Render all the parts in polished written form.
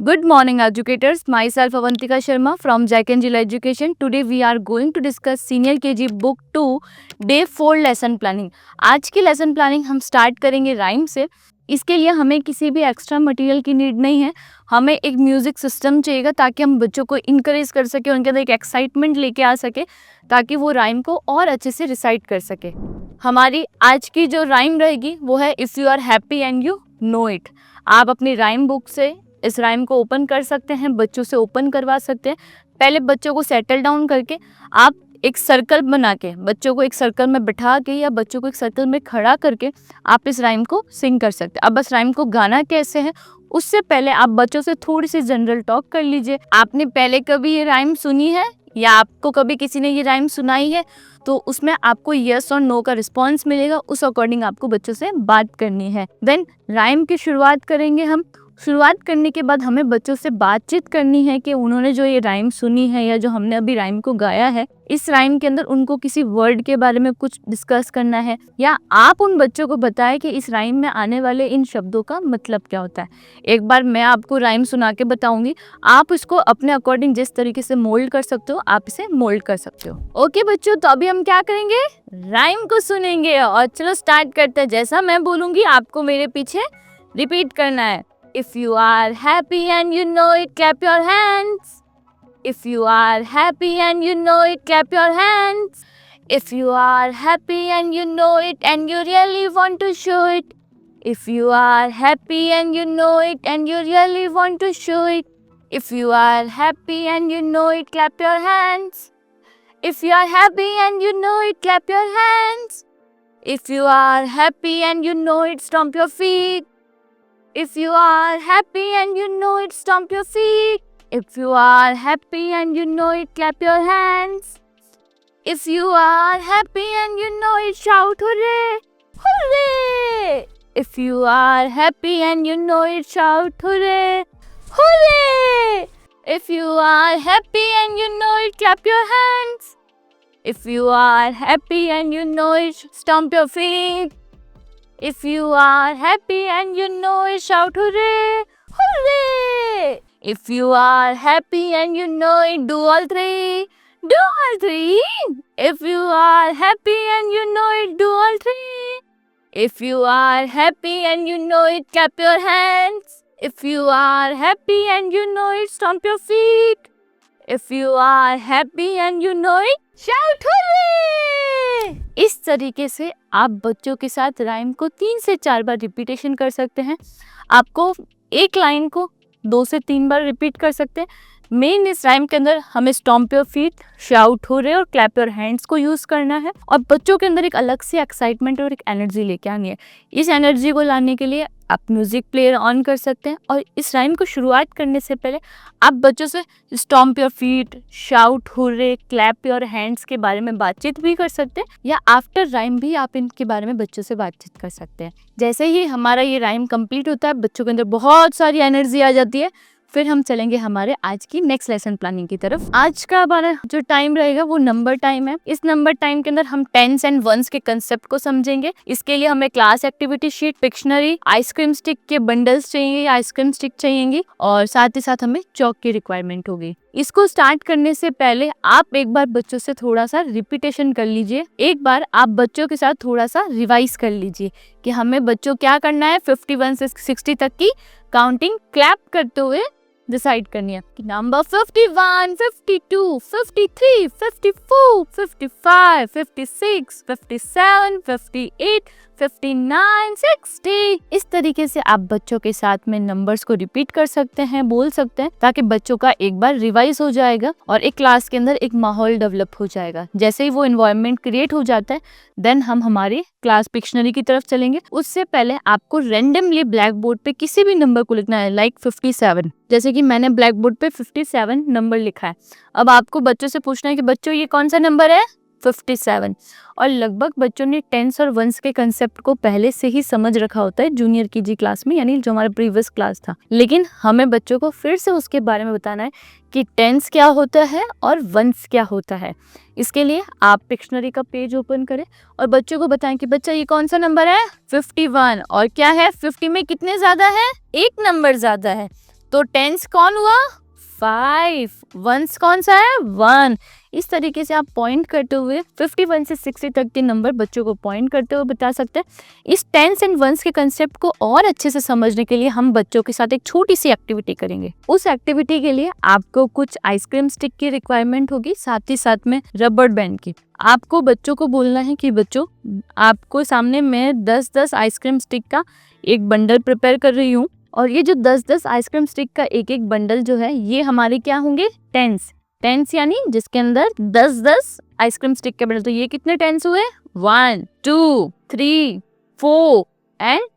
Good morning, educators. Myself Avantika Sharma from Jack and Jill Education. Today we are going to discuss Senior KG Book 2 Day 4 Lesson Planning. आज की lesson planning हम start करेंगे rhyme से. इसके लिए हमें किसी भी एक्स्ट्रा मटेरियल की नीड नहीं है. हमें एक म्यूजिक सिस्टम चाहिएगा ताकि हम बच्चों को इनकरेज कर सके, उनके अंदर एक एक्साइटमेंट लेके आ सके ताकि वो राइम को और अच्छे से रिसाइट कर सके. हमारी आज की जो राइम रहेगी वो है if you are happy and you know it. आप अपनी राइम बुक से इस राइम को ओपन कर सकते हैं, बच्चों से ओपन करवा सकते हैं. पहले बच्चों को सेटल डाउन करके आप एक सर्कल बना के बच्चों को एक सर्कल में बिठा के या बच्चों को एक सर्कल में खड़ा करके आप इस राइम को सिंग कर सकते हैं. अब बस राइम को गाना कैसे है उससे पहले आप बच्चों से थोड़ी सी जनरल टॉक कर लीजिए. आपने पहले कभी ये राइम सुनी है या आपको कभी किसी ने ये राइम सुनाई है तो उसमें आपको यस और नो का रिस्पॉन्स मिलेगा. उस अकॉर्डिंग आपको बच्चों से बात करनी है. देन राइम की शुरुआत करेंगे हम. शुरुआत करने के बाद हमें बच्चों से बातचीत करनी है कि उन्होंने जो ये राइम सुनी है या जो हमने अभी राइम को गाया है, इस राइम के अंदर उनको किसी वर्ड के बारे में कुछ डिस्कस करना है या आप उन बच्चों को बताएं कि इस राइम में आने वाले इन शब्दों का मतलब क्या होता है. एक बार मैं आपको राइम सुना के बताऊंगी, आप इसको अपने अकॉर्डिंग जिस तरीके से मोल्ड कर सकते हो आप इसे मोल्ड कर सकते हो. ओके बच्चों, तो अभी हम क्या करेंगे, राइम को सुनेंगे और चलो स्टार्ट करते हैं. जैसा मैं बोलूंगी आपको मेरे पीछे रिपीट करना है. If you are happy and you know it, clap your hands. If you are happy and you know it, clap your hands. If you are happy and you know it and you really want to show it. If you are happy and you know it and you really want to show it. If you are happy and you know it, clap your hands. If you are happy and you know it, clap your hands. If you are happy and you know it, stomp your feet. If you are happy and you know it, stomp your feet. If you are happy and you know it, clap your hands. If you are happy and you know it, shout hooray! Hooray! If you are happy and you know it, shout hooray! Hooray! If you are happy and you know it, clap your hands. If you are happy and you know it, stomp your feet. If you are happy and you know it, shout hooray! Hooray! If you are happy and you know it, do all three. Do all three. If you are happy and you know it, do all three. If you are happy and you know it, clap your hands. If you are happy and you know it, stomp your feet. If you are happy and you know it, shout hooray! इस तरीके से आप बच्चों के साथ rhyme को 3 से 4 बार repetition कर सकते हैं. आपको एक लाइन को 2 से 3 बार रिपीट कर सकते हैं. मेन इस राइम के अंदर हमें स्टॉम्प योर फीट, शाउट होरे और क्लैप योर हैंड्स को यूज़ करना है और बच्चों के अंदर एक अलग से एक्साइटमेंट और एक एनर्जी लेके आनी है. इस एनर्जी को लाने के लिए आप म्यूजिक प्लेयर ऑन कर सकते हैं और इस राइम को शुरुआत करने से पहले आप बच्चों से stomp your feet, shout hurray, clap your hands के बारे में बातचीत भी कर सकते हैं या आफ्टर राइम भी आप इनके बारे में बच्चों से बातचीत कर सकते हैं. जैसे ही हमारा ये राइम कंप्लीट होता है बच्चों के अंदर बहुत सारी एनर्जी आ जाती है. फिर हम चलेंगे हमारे आज की नेक्स्ट लेसन प्लानिंग की तरफ. आज का हमारा जो टाइम रहेगा वो नंबर टाइम है. इस नंबर टाइम के अंदर हम टेंस एंड वंस के कंसेप्ट को समझेंगे. इसके लिए हमें class activity sheet, Pictionary, ice cream stick के बंडल्स चाहिए, आइसक्रीम स्टिक चाहिएंगी और साथ ही साथ हमें चौक की रिक्वायरमेंट होगी. इसको स्टार्ट करने से पहले आप एक बार बच्चों से थोड़ा सा रिपीटेशन कर लीजिए. एक बार आप बच्चों के साथ थोड़ा सा रिवाइज कर लीजिए कि हमें बच्चों क्या करना है. 51 से 60 तक की काउंटिंग क्लैप करते हुए डिसाइड करनी है कि नंबर 51, 52, 53, 54, 55, 56, 57, 58, 59, 60. इस तरीके से आप बच्चों के साथ में नंबर्स को रिपीट कर सकते हैं, बोल सकते हैं ताकि बच्चों का एक बार रिवाइज हो जाएगा और एक क्लास के अंदर एक माहौल डेवलप हो जाएगा. जैसे ही वो एनवायरनमेंट क्रिएट हो जाता है देन हम हमारी क्लास पिक्शनरी की तरफ चलेंगे. उससे पहले आपको रेंडमली ब्लैक बोर्ड पे किसी भी नंबर को लिखना है. लाइक 57, जैसे कि मैंने ब्लैक बोर्ड पे 57 नंबर लिखा है. अब आपको बच्चों से पूछना है कि बच्चों ये कौन सा नंबर है, 57. और लगभग बच्चों ने टेंस और वंस के कंसेप्ट को पहले से ही समझ रखा होता है जूनियर केजी क्लास में, यानी जो हमारा प्रीवियस क्लास था. लेकिन हमें बच्चों को फिर से उसके बारे में बताना है कि टेंस क्या होता है और वंस क्या होता है. इसके लिए आप पिक्शनरी का पेज ओपन करें और बच्चों को बताएं कि बच्चा ये कौन सा नंबर है, 51. और क्या है, 50 में कितने ज्यादा है, एक नंबर ज्यादा है. तो टेंस कौन हुआ 5, वंस कौन सा है 1। इस तरीके से आप पॉइंट करते हुए 51 से 60 तक के नंबर बच्चों को पॉइंट करते हुए बता सकते हैं। इस टेंस एंड वंस के कंसेप्ट को और अच्छे से समझने के लिए हम बच्चों के साथ एक छोटी सी एक्टिविटी करेंगे। उस एक्टिविटी के लिए आपको कुछ आइसक्रीम स्टिक की रिक्वायरमेंट होगी, साथ ही साथ में रबर बैंड की। आपको बच्चों को बोलना है कि बच्चों आपको सामने मैं 10-10 आइसक्रीम स्टिक का एक बंडल प्रिपेयर कर रही हूँ, और ये जो 10-10 आइसक्रीम स्टिक का एक एक बंडल जो है ये हमारे क्या होंगे टेंस यानी जिसके अंदर 10-10 आइसक्रीम स्टिक के बंडल। तो ये कितने टेंस हुए 1, 2, 3, 4 एंड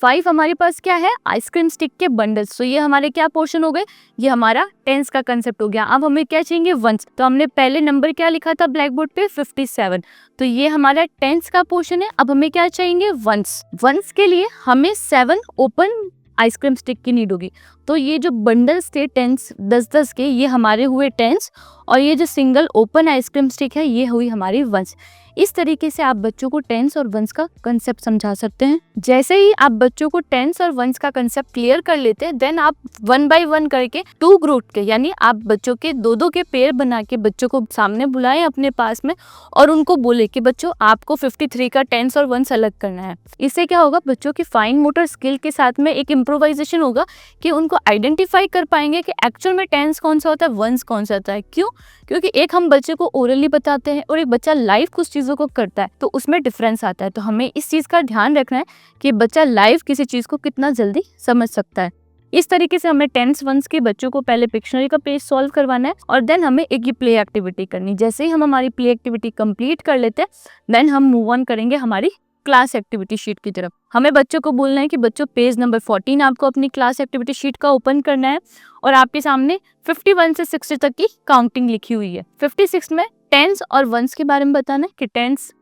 5 हमारे पास क्या है आइसक्रीम स्टिक के बंडल्स। तो ये हमारे क्या पोर्शन हो गए, ये हमारा टेंस का कंसेप्ट हो गया। अब हमें क्या चाहिए वंस। तो हमने पहले नंबर क्या लिखा था ब्लैक बोर्ड पे 57, तो ये हमारा टेंस का पोर्शन है। अब हमें क्या चाहिए वंस के लिए हमें 7 ओपन आइसक्रीम स्टिक की नीड होगी। तो ये जो बंडल्स थे टेंस 10-10 के, ये हमारे हुए टेंस, और ये जो सिंगल ओपन आइसक्रीम स्टिक है ये हुई हमारी वंस। इस तरीके से आप बच्चों को टेंस और वंस का कंसेप्ट समझा सकते हैं। जैसे ही आप बच्चों को टेंस और वंस का कंसेप्ट क्लियर कर लेते हैं, देन आप 1 बाय 1 करके 2 ग्रुप के यानी आप बच्चों के 2-2 के पेयर बना के बच्चों को सामने बुलाएं अपने पास में, और उनको बोले कि बच्चों आपको 53 का टेंस और वंस अलग करना है। इससे क्या होगा, बच्चों की फाइन मोटर स्किल के साथ में एक इम्प्रोवाइजेशन होगा कि उनको आइडेंटिफाई कर पाएंगे कि एक्चुअल में टेंस कौन सा होता है, वंस कौन सा होता है। क्यों? क्योंकि एक हम बच्चे को ओरली बताते हैं और एक बच्चा लाइव कुछ चीज़ों को करता है, तो उसमें डिफरेंस आता है। तो हमें इस चीज़ का ध्यान रखना है कि बच्चा लाइव किसी चीज़ को कितना जल्दी समझ सकता है। इस तरीके से हमें टेंस वंस के बच्चों को पहले पिक्शनरी का पेज सॉल्व करवाना है, और देन हमें एक ये प्ले एक्टिविटी करनी। जैसे ही हम हमारी प्ले एक्टिविटी कंप्लीट कर लेते हैं, देन हम मूव ऑन करेंगे हमारी क्लास एक्टिविटी शीट की तरफ। हमें बच्चों को बोलना है कि बच्चों पेज नंबर 14 आपको अपनी क्लास एक्टिविटी शीट का ओपन करना है, और आपके सामने 51 से 60 तक की काउंटिंग लिखी हुई है। 56 में टेंस और वंस के बारे में बताना है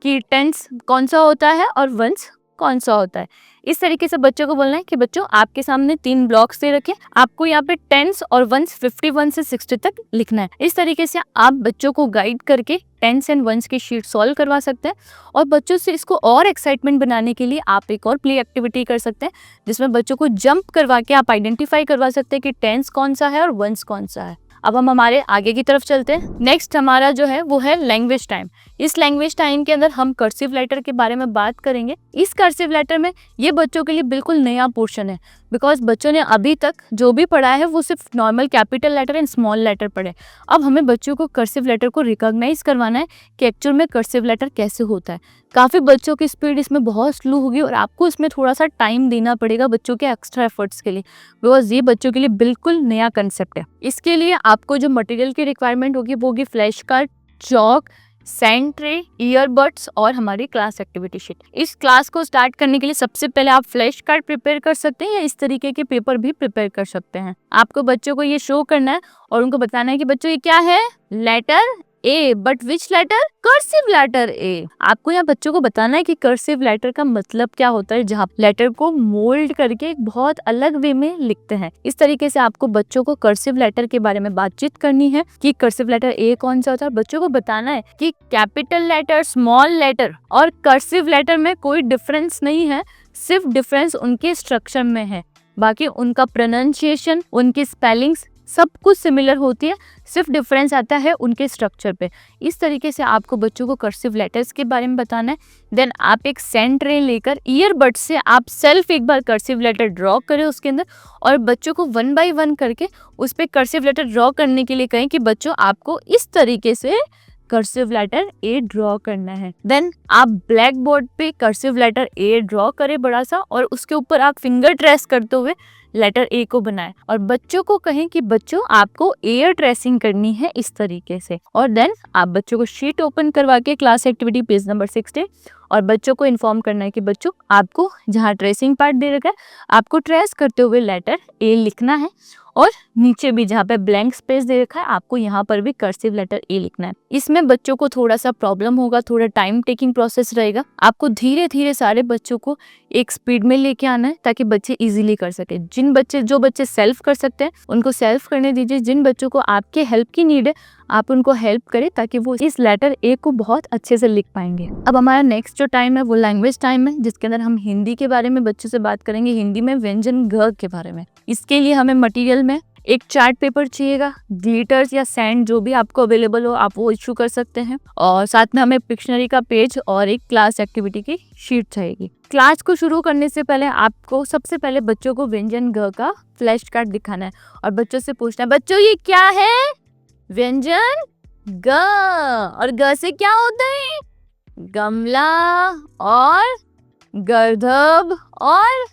कि टेंस कौन सा होता है और वंस कौन सा होता है। इस तरीके से बच्चों को बोलना है कि बच्चों आपके सामने 3 ब्लॉक्स दे रखे, आपको यहाँ पे टेंस और वंस 51 से 60 तक लिखना है। इस तरीके से आप बच्चों को गाइड करके टेंस एंड वंस की शीट सॉल्व करवा सकते हैं, और बच्चों से इसको और एक्साइटमेंट बनाने के लिए आप एक और प्ले एक्टिविटी कर सकते हैं, जिसमें बच्चों को जंप करवा के आप आइडेंटिफाई करवा सकते हैं कि टेंस कौन सा है और वंस कौन सा है। अब हम हमारे आगे की तरफ चलते हैं। नेक्स्ट हमारा जो है वो है लैंग्वेज टाइम। इस लैंग्वेज टाइम के अंदर हम कर्सिव लेटर के बारे में बात करेंगे। इस कर्सिव लेटर में ये बच्चों के लिए बिल्कुल नया पोर्शन है, बिकॉज बच्चों ने अभी तक जो भी पढ़ा है वो सिर्फ normal capital letter and small letter पढ़े। अब हमें बच्चों को कर्सिव लेटर को रिकॉग्नाइज करवाना है कि एक्चुअल में कर्सिव लेटर कैसे होता है। काफ़ी बच्चों की स्पीड इसमें बहुत स्लो होगी, और आपको इसमें थोड़ा सा टाइम देना पड़ेगा बच्चों के एक्स्ट्रा एफर्ट्स के लिए, बिकॉज ये बच्चों के लिए बिल्कुल नया कंसेप्ट है। इसके लिए आपको जो मटेरियल की रिक्वायरमेंट होगी वो होगी flash card, chalk, sand tray, earbuds और हमारी क्लास एक्टिविटी शीट। इस क्लास को स्टार्ट करने के लिए सबसे पहले आप फ्लैश कार्ड प्रिपेयर कर सकते हैं, या इस तरीके के पेपर भी प्रिपेयर कर सकते हैं। आपको बच्चों को ये शो करना है और उनको बताना है कि बच्चों ये क्या है, letter A, but which letter, cursive letter A. आपको यहाँ बच्चों को बताना है कि कर्सिव लेटर का मतलब क्या होता है, जहाँ लेटर को मोल्ड करके एक बहुत अलग वे में लिखते हैं। इस तरीके से आपको बच्चों को कर्सिव लेटर के बारे में बातचीत करनी है कि कर्सिव लेटर ए कौन सा होता है। बच्चों को बताना है कि कैपिटल लेटर, स्मॉल लेटर और कर्सिव लेटर में कोई डिफरेंस नहीं है, सिर्फ डिफरेंस उनके स्ट्रक्चर में है। बाकी उनका प्रोनाउंसिएशन, उनकी स्पेलिंग्स सब कुछ सिमिलर होती है, सिर्फ डिफरेंस आता है उनके स्ट्रक्चर पे। इस तरीके से आपको बच्चों को कर्सिव लेटर्स के बारे में बताना है। देन आप एक सैंड ट्रे लेकर ईयरबड से आप सेल्फ एक बार कर्सिव लेटर ड्रॉ करें उसके अंदर, और बच्चों को 1 बाय 1 करके उस पर कर्सिव लेटर ड्रॉ करने के लिए कहें कि बच्चों आपको इस तरीके से कर्सिव लेटर ए ड्रॉ करना है। देन आप ब्लैक बोर्ड पे कर्सिव लेटर ए ड्रॉ करें बड़ा सा, और उसके ऊपर आप फिंगर ट्रेस करते हुए लेटर ए को बनाएं, और बच्चों को कहें कि बच्चों आपको एयर ट्रेसिंग करनी है इस तरीके से। और देन आप बच्चों को शीट ओपन करवा के क्लास एक्टिविटी पेज नंबर 60, और बच्चों को इन्फॉर्म करना है कि बच्चों आपको जहाँ ट्रेसिंग पार्ट दे रखा है आपको ट्रेस करते हुए लेटर ए लिखना है, और नीचे भी जहाँ पे ब्लैंक स्पेस दे रखा है आपको यहाँ पर भी कर्सिव लेटर ए लिखना है। इसमें बच्चों को थोड़ा सा प्रॉब्लम होगा, थोड़ा टाइम टेकिंग प्रोसेस रहेगा। आपको धीरे धीरे सारे बच्चों को एक स्पीड में लेके आना है ताकि बच्चे इजीली कर सके। जो बच्चे सेल्फ कर सकते हैं उनको सेल्फ करने दीजिए, जिन बच्चों को आपके हेल्प की नीड है आप उनको हेल्प करें ताकि वो इस लेटर ए को बहुत अच्छे से लिख पाएंगे। अब हमारा नेक्स्ट जो टाइम है वो लैंग्वेज टाइम है, जिसके अंदर हम हिंदी के बारे में बच्चों से बात करेंगे, हिंदी में व्यंजन घ के बारे में। इसके लिए हमें मटेरियल में एक चार्ट पेपर चाहिएगा, ग्लिटर्स या सैंड जो भी आपको अवेलेबल हो आप वो इशू कर सकते हैं, और साथ में हमें पिक्शनरी का पेज और एक क्लास एक्टिविटी की शीट चाहिए। क्लास को शुरू करने से पहले आपको सबसे पहले बच्चों को व्यंजन ग का फ्लैश कार्ड दिखाना है और बच्चों से पूछना है, बच्चों ये क्या है? व्यंजन ग। और ग से क्या होता है? गमला और गर्दभ और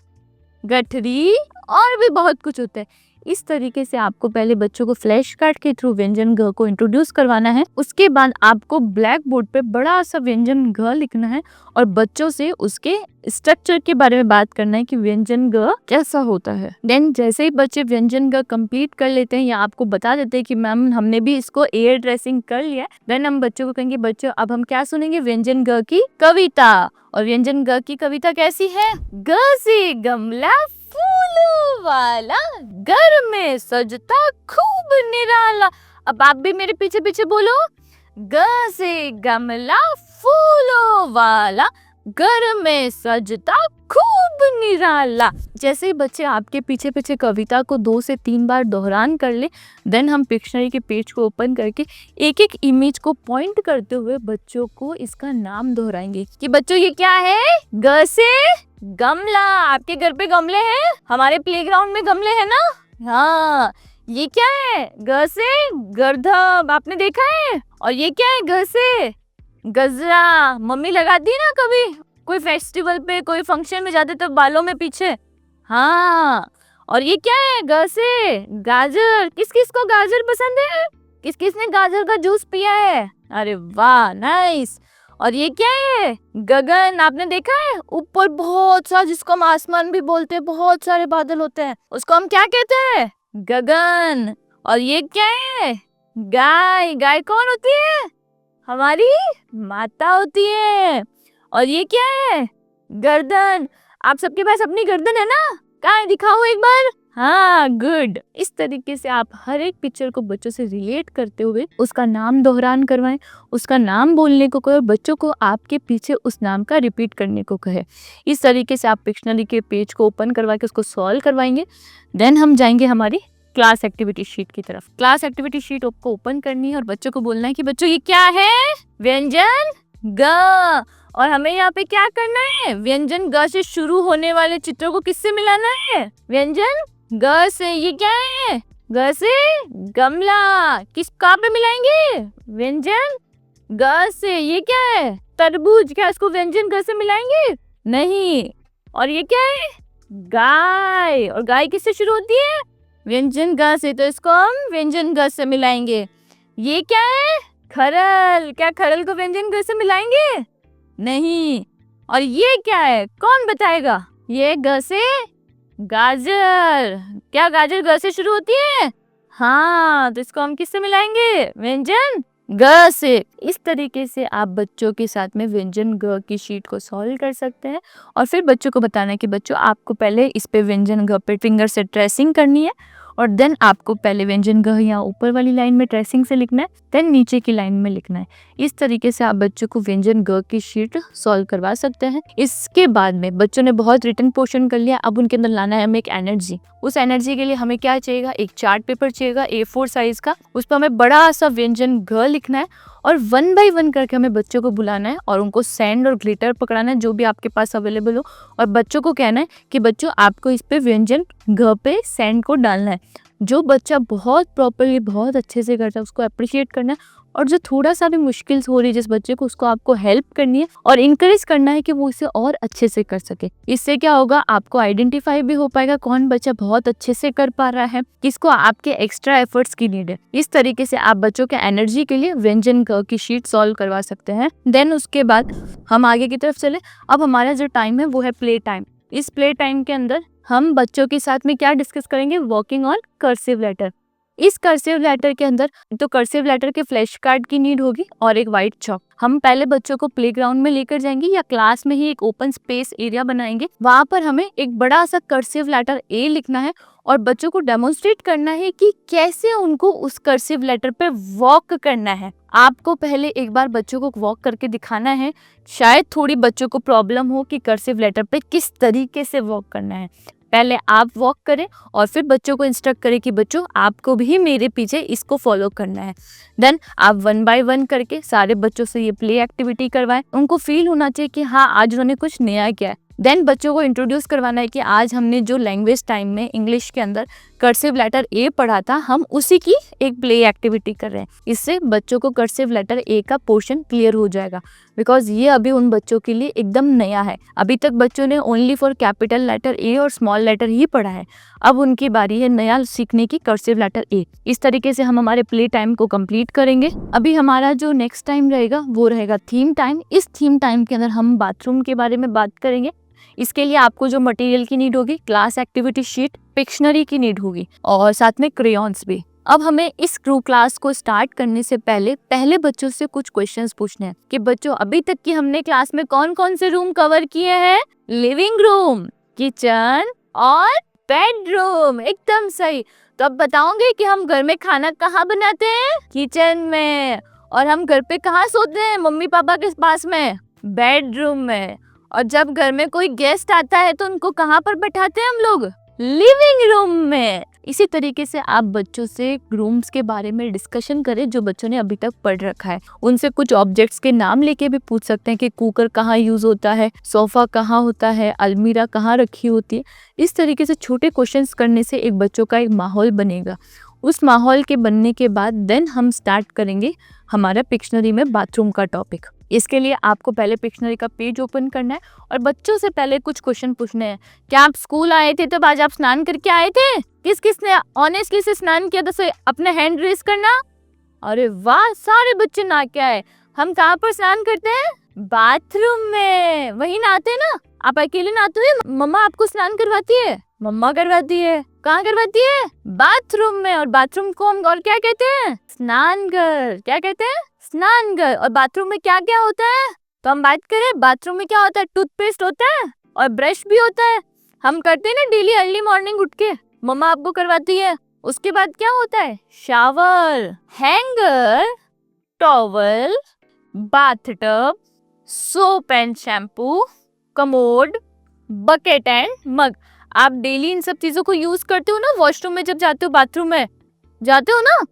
गठरी और भी बहुत कुछ होता है। इस तरीके से आपको पहले बच्चों को फ्लैश कार्ड के थ्रू व्यंजन घ को इंट्रोड्यूस करवाना है। उसके बाद आपको ब्लैक बोर्ड पे बड़ा सा व्यंजन घ लिखना है और बच्चों से उसके स्ट्रक्चर के बारे में बात करना है कि व्यंजन घ कैसा होता है। देन जैसे ही बच्चे व्यंजन घ कंप्लीट कर लेते हैं या आपको बता देते हैं कि मैम हमने भी इसको एयर ड्रेसिंग कर लिया, देन हम बच्चों को कहेंगे बच्चों अब हम क्या सुनेंगे? व्यंजन घ की कविता। और व्यंजन ग की कविता कैसी है? ग से गमला फूलों वाला, घर में सजता खूब निराला। अब आप भी मेरे पीछे पीछे बोलो, ग से गमला फूलों वाला, घर में सजता खूब निराला। जैसे ही बच्चे आपके पीछे पीछे कविता को 2 से 3 बार दोहरान कर ले, देन हम पिक्शनरी के पेज को ओपन करके एक एक इमेज को पॉइंट करते हुए बच्चों को इसका नाम दोहराएंगे कि बच्चों ये क्या है? ग से गमला। आपके घर पे गमले हैं? हमारे प्लेग्राउंड में गमले हैं ना? हाँ। ये क्या है? ग से गर्दभ, आपने देखा है? और ये क्या है? ग से गजरा, मम्मी लगाती है ना कभी कोई फेस्टिवल पे कोई फंक्शन में जाते तो बालों में पीछे। हाँ। और ये क्या है? ग से गाजर, किस किस को गाजर पसंद है? किस किस ने गाजर का जूस पिया है? अरे वाह, नाइस। और ये क्या है? गगन, आपने देखा है? ऊपर बहुत सा, जिसको हम आसमान भी बोलते हैं, बहुत सारे बादल होते हैं, उसको हम क्या कहते हैं? गगन। और ये क्या है? गाय। गाय कौन होती है? हमारी माता होती है। और ये क्या है? गर्दन। आप सबके पास अपनी गर्दन है ना? कहाँ है? दिखाओ एक बार। हाँ, गुड। इस तरीके से आप हर एक पिक्चर को बच्चों से रिलेट करते हुए उसका नाम दोहरान करवाएं, उसका नाम बोलने को कहे और बच्चों को आपके पीछे उस नाम का रिपीट करने को कहे। इस तरीके से आप पिक्शनरी के पेज को ओपन करवा के उसको सॉल्व करवाएंगे। देन हम जाएंगे हमारी क्लास एक्टिविटी शीट की तरफ। क्लास एक्टिविटी शीट आपको ओपन करनी है और बच्चों को बोलना है कि बच्चों ये क्या है? व्यंजन ग। और हमें यहाँ पे क्या करना है? व्यंजन ग से शुरू होने वाले चित्रों को किससे मिलाना है? व्यंजन ग से। ये क्या है? ग से गमला। किस कहाँ पे मिलाएंगे? व्यंजन ग से। ये क्या है? तरबूज। क्या इसको व्यंजन ग से मिलाएंगे? नहीं। और ये क्या है? गाय। और गाय किससे शुरू होती है? व्यंजन ग से, तो इसको हम व्यंजन ग से मिलाएंगे। ये क्या है? खरल। क्या खरल को व्यंजन ग से मिलाएंगे? नहीं। और ये क्या है? कौन बताएगा? ये ग से गाजर। क्या गाजर ग से शुरू होती है? हाँ, तो इसको हम किससे मिलाएंगे? व्यंजन ग से। इस तरीके से आप बच्चों के साथ में व्यंजन ग की शीट को सॉल्व कर सकते हैं और फिर बच्चों को बताना है कि बच्चों आपको पहले इस पे व्यंजन ग पे फिंगर से ट्रेसिंग करनी है और देन आपको पहले व्यंजन ग यहाँ ऊपर वाली लाइन में ट्रेसिंग से लिखना है, देन नीचे की लाइन में लिखना है। इस तरीके से आप बच्चों को व्यंजन ग की शीट सॉल्व करवा सकते हैं। इसके बाद में बच्चों ने बहुत रिटन पोर्शन कर लिया, अब उनके अंदर लाना है हमें एक एनर्जी। उस एनर्जी के लिए हमें क्या चाहिएगा? एक चार्ट पेपर चाहिएगा A4 साइज का, उस पर हमें बड़ा सा व्यंजन ग लिखना है और 1 बाय 1 करके हमें बच्चों को बुलाना है और उनको सैंड और ग्लिटर पकड़ाना है जो भी आपके पास अवेलेबल हो और बच्चों को कहना है कि बच्चों आपको इस पे व्यंजन घ पे सैंड को डालना है। जो बच्चा बहुत प्रॉपरली बहुत अच्छे से करता है उसको अप्रिशिएट करना है और जो थोड़ा सा भी मुश्किल हो रही है जिस बच्चे को, उसको आपको हेल्प करनी है और इनकरेज करना है कि वो इसे और अच्छे से कर सके। इससे क्या होगा? आपको आइडेंटिफाई भी हो पाएगा कौन बच्चा बहुत अच्छे से कर पा रहा है, किसको आपके एक्स्ट्रा एफर्ट्स की नीड है। इस तरीके से आप बच्चों के एनर्जी के लिए व्यंजन क की शीट सॉल्व करवा सकते हैं। देन उसके बाद हम आगे की तरफ चले। अब हमारा जो टाइम है वो है प्ले टाइम। इस प्ले टाइम के अंदर हम बच्चों के साथ में क्या डिस्कस करेंगे? Working on cursive letter. इस कर्सिव लेटर के अंदर तो कर्सिव लेटर के फ्लैश कार्ड की नीड होगी और एक व्हाइट चॉक। हम पहले बच्चों को प्लेग्राउंड में लेकर जाएंगे या क्लास में ही एक ओपन स्पेस एरिया बनाएंगे, वहां पर हमें एक बड़ा सा कर्सिव लेटर ए लिखना है और बच्चों को डेमोन्स्ट्रेट करना है कि कैसे उनको उस कर्सिव लेटर पे वॉक करना है। आपको पहले एक बार बच्चों को वॉक करके दिखाना है। शायद थोड़ी बच्चों को प्रॉब्लम हो कि कर्सिव लेटर पे किस तरीके से वॉक करना है। पहले आप वॉक करें और फिर बच्चों को इंस्ट्रक्ट करें कि बच्चों आपको भी मेरे पीछे इसको फॉलो करना है। देन आप 1 बाय 1 करके सारे बच्चों से ये प्ले एक्टिविटी करवाएं। उनको फील होना चाहिए कि हाँ आज उन्होंने कुछ नया किया है। देन बच्चों को इंट्रोड्यूस करवाना है कि आज हमने जो लैंग्वेज टाइम में इंग्लिश के अंदर कर्सिव लेटर ए पढ़ा था, हम उसी की एक प्ले एक्टिविटी कर रहे हैं। इससे बच्चों को कर्सिव लेटर ए का पोर्शन क्लियर हो जाएगा, बिकॉज ये अभी उन बच्चों के लिए एकदम नया है। अभी तक बच्चों ने only for capital letter A और स्मॉल लेटर ही पढ़ा है। अब उनकी बारी है नया सीखने की, कर्सिव लेटर ए। इस तरीके से हम हमारे प्ले टाइम को कंप्लीट करेंगे। अभी हमारा जो नेक्स्ट टाइम रहेगा वो रहेगा थीम टाइम। इस थीम टाइम के अंदर हम बाथरूम के बारे में बात करेंगे। इसके लिए आपको जो मटेरियल की नीड होगी, क्लास एक्टिविटी शीट, पिक्शनरी की नीड होगी और साथ में क्रेयॉन्स भी। अब हमें इस ग्रुप क्लास को स्टार्ट करने से पहले बच्चों से कुछ क्वेश्चंस पूछने हैं कि बच्चों अभी तक की हमने क्लास में कौन कौन से रूम कवर किए हैं? लिविंग रूम, किचन और बेडरूम। एकदम सही। तो अब बताओगे कि हम घर में खाना कहाँ बनाते हैं? किचन में। और हम घर पे कहाँ सोते हैं? मम्मी पापा के पास में, बेडरूम में। और जब घर में कोई गेस्ट आता है तो उनको कहाँ पर बैठाते हैं हम लोग? लिविंग रूम में। इसी तरीके से आप बच्चों से रूम्स के बारे में डिस्कशन करें जो बच्चों ने अभी तक पढ़ रखा है। उनसे कुछ ऑब्जेक्ट्स के नाम लेके भी पूछ सकते हैं कि कुकर कहाँ यूज होता है, सोफा कहाँ होता है, अलमीरा कहाँ रखी होती है। इस तरीके से छोटे क्वेश्चंस करने से एक बच्चों का एक माहौल बनेगा। उस माहौल के बनने के बाद देन हम स्टार्ट करेंगे हमारा पिक्शनरी में बाथरूम का टॉपिक। इसके लिए आपको पहले पिक्शनरी का पेज ओपन करना है और बच्चों से पहले कुछ क्वेश्चन पूछने हैं। क्या आप स्कूल आए थे तब आज आप स्नान करके आए थे? किस किसने ऑनेस्टली से स्नान किया था? अपने हैंड रेस करना। अरे वाह, सारे बच्चे नहा के आए। हम कहाँ पर स्नान करते हैं? बाथरूम में। वही नहाते हैं ना? आप अकेले नहाते हो? मम्मा आपको स्नान करवाती है? मम्मा करवाती है। कहाँ करवाती है? बाथरूम में। और बाथरूम को हम और क्या कहते हैं? स्नानघर। क्या कहते हैं? स्नानघर। और बाथरूम में क्या क्या होता है? तो हम बात करें बाथरूम में क्या होता है? टूथपेस्ट होता है और ब्रश भी होता है। हम करते हैं ना डेली अर्ली मॉर्निंग उठ के, मम्मा आपको करवाती है। उसके बाद क्या होता है? Shower, hanger, towel, bathtub, soap and shampoo, commode, bucket and mug. आप डेली इन सब चीजों को यूज करते हो ना वॉशरूम में, जब जाते हो बाथरूम में जाते हो ना।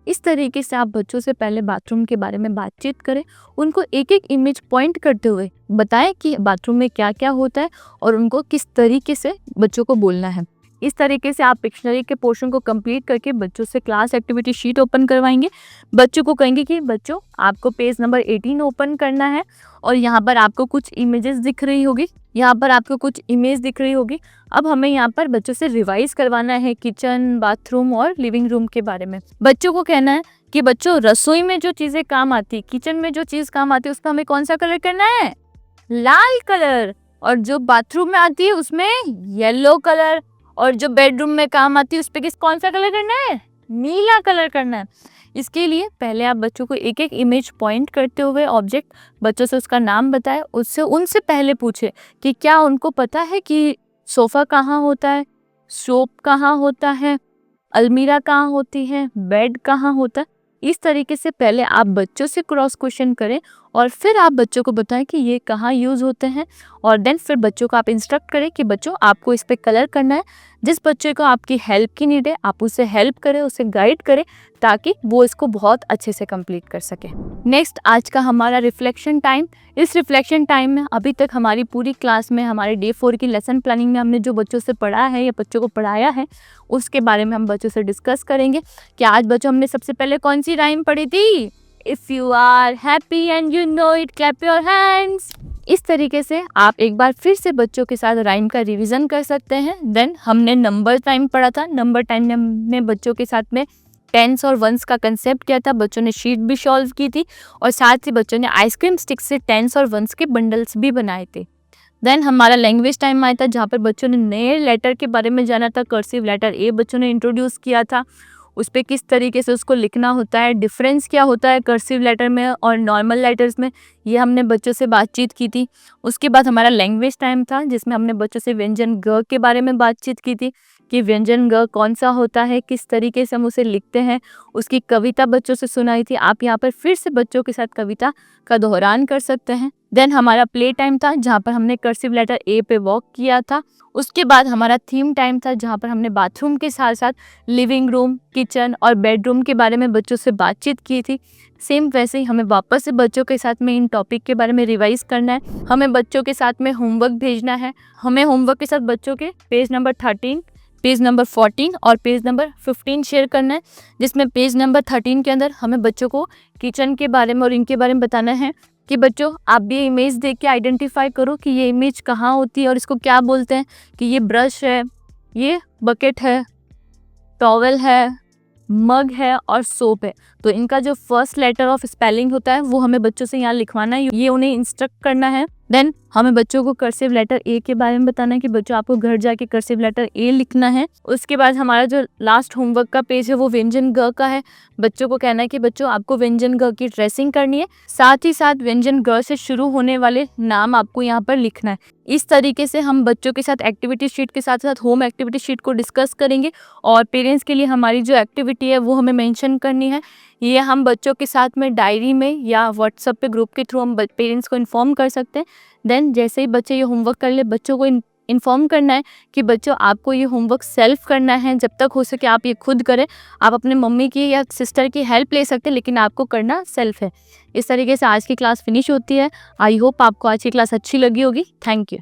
इस तरीके से आप बच्चों से पहले बाथरूम के बारे में बातचीत करें। उनको एक एक इमेज पॉइंट करते हुए बताएं कि बाथरूम में क्या क्या होता है और उनको किस तरीके से बच्चों को बोलना है। इस तरीके से आप पिक्शनरी के पोर्शन को कंप्लीट करके बच्चों से क्लास एक्टिविटी शीट ओपन करवाएंगे। बच्चों को कहेंगे कि बच्चों आपको पेज नंबर 18 ओपन करना है और यहाँ पर आपको कुछ इमेजेस दिख रही होगी, यहाँ पर आपको कुछ इमेज दिख रही होगी। अब हमें यहाँ पर बच्चों से रिवाइज करवाना है किचन, बाथरूम और लिविंग रूम के बारे में। बच्चों को कहना है कि बच्चों रसोई में जो चीजें काम आती, किचन में जो चीज काम आती है उसमें हमें कौन सा कलर करना है? लाल कलर। और जो बाथरूम में आती है उसमें येलो कलर। और जो बेडरूम में काम आती है उस पे कौन सा कलर करना है? नीला कलर करना है। इसके लिए पहले आप बच्चों को एक एक इमेज पॉइंट करते हुए ऑब्जेक्ट बच्चों से उसका नाम बताएं। उनसे पहले पूछे कि क्या उनको पता है कि सोफा कहाँ होता है, सोप कहाँ होता है, अलमीरा कहाँ होती है, बेड कहाँ होता है। इस तरीके से पहले आप बच्चों से क्रॉस क्वेश्चन करें और फिर आप बच्चों को बताएं कि ये कहाँ यूज होते हैं। और देन फिर बच्चों को आप इंस्ट्रक्ट करें कि बच्चों आपको इस पे कलर करना है। जिस बच्चे को आपकी हेल्प की नीड है आप उसे हेल्प करें, उसे गाइड करें ताकि वो इसको बहुत अच्छे से कंप्लीट कर सके। नेक्स्ट आज का हमारा रिफ्लेक्शन टाइम। इस रिफ्लेक्शन टाइम में अभी तक हमारी पूरी क्लास में हमारे डे 4 की लेसन प्लानिंग में हमने जो बच्चों से पढ़ा है या बच्चों को पढ़ाया है उसके बारे में हम बच्चों से डिस्कस करेंगे कि आज बच्चों हमने सबसे पहले कौन सी राइम पढ़ी थी? If you are happy and you know it clap your hands. इस तरीके से आप एक बार फिर से बच्चों के साथ राइम का रिवीजन कर सकते हैं। देन हमने नंबर टाइम पढ़ा था। नंबर टाइम में हमने बच्चों के साथ में टेंस और वंस का कंसेप्ट किया था। बच्चों ने शीट भी सॉल्व की थी और साथ ही बच्चों ने आइसक्रीम स्टिक से टेंस और वंस के बंडल्स भी बनाए थे। देन हमारा लैंग्वेज टाइम आया था जहाँ पर बच्चों ने नए लेटर के बारे में जाना था। कर्सिव लेटर ए बच्चों ने इंट्रोड्यूस किया था, उस पर किस तरीके से उसको लिखना होता है, डिफरेंस क्या होता है कर्सिव लेटर में और नॉर्मल लेटर्स में, ये हमने बच्चों से बातचीत की थी। उसके बाद हमारा लैंग्वेज टाइम था जिसमें हमने बच्चों से व्यंजन ग के बारे में बातचीत की थी कि व्यंजन ग कौन सा होता है, किस तरीके से हम उसे लिखते हैं। उसकी कविता बच्चों से सुनाई थी। आप यहाँ पर फिर से बच्चों के साथ कविता का दोहरान कर सकते हैं। देन हमारा प्ले टाइम था जहाँ पर हमने कर्सिव लेटर ए पे वर्क किया था। उसके बाद हमारा थीम टाइम था जहाँ पर हमने बाथरूम के साथ साथ लिविंग रूम, किचन और बेडरूम के बारे में बच्चों से बातचीत की थी। सेम वैसे ही हमें वापस से बच्चों के साथ में इन टॉपिक के बारे में रिवाइज करना है। हमें बच्चों के साथ में होमवर्क भेजना है। हमें होमवर्क के साथ बच्चों के पेज नंबर 13, पेज नंबर 14 और पेज नंबर 15 शेयर करना है, जिसमें पेज नंबर 13 के अंदर हमें बच्चों को किचन के बारे में और इनके बारे में बताना है कि बच्चों आप भी इमेज देख के आइडेंटिफाई करो कि ये इमेज कहाँ होती है और इसको क्या बोलते हैं, कि ये ब्रश है, ये बकेट है, टॉवेल है, मग है और सोप है। तो इनका जो फर्स्ट लेटर ऑफ स्पेलिंग होता है वो हमें बच्चों से यहाँ लिखवाना है, ये उन्हें इंस्ट्रक्ट करना है। देन हमें बच्चों को कर्सिव लेटर ए के बारे में बताना है कि बच्चों आपको घर जाके कर्सिव लेटर ए लिखना है। उसके बाद हमारा जो लास्ट होमवर्क का पेज है वो व्यंजन ग का है। बच्चों को कहना है कि बच्चों आपको व्यंजन ग की ट्रेसिंग करनी है, साथ ही साथ व्यंजन ग से शुरू होने वाले नाम आपको यहाँ पर लिखना है। इस तरीके से हम बच्चों के साथ एक्टिविटी शीट के साथ साथ होम एक्टिविटी शीट को डिस्कस करेंगे और पेरेंट्स के लिए हमारी जो एक्टिविटी है वो हमें मेंशन करनी है। ये हम बच्चों के साथ में डायरी में या व्हाट्सएप पे ग्रुप के थ्रू हम पेरेंट्स को इन्फॉर्म कर सकते हैं। देन जैसे ही बच्चे ये होमवर्क कर ले, बच्चों को इन्फॉर्म करना है कि बच्चों आपको ये होमवर्क सेल्फ करना है, जब तक हो सके आप ये खुद करें। आप अपने मम्मी की या सिस्टर की हेल्प ले सकते हैं, लेकिन आपको करना सेल्फ है। इस तरीके से आज की क्लास फिनिश होती है। आई होप आपको आज की क्लास अच्छी लगी होगी। Thank you.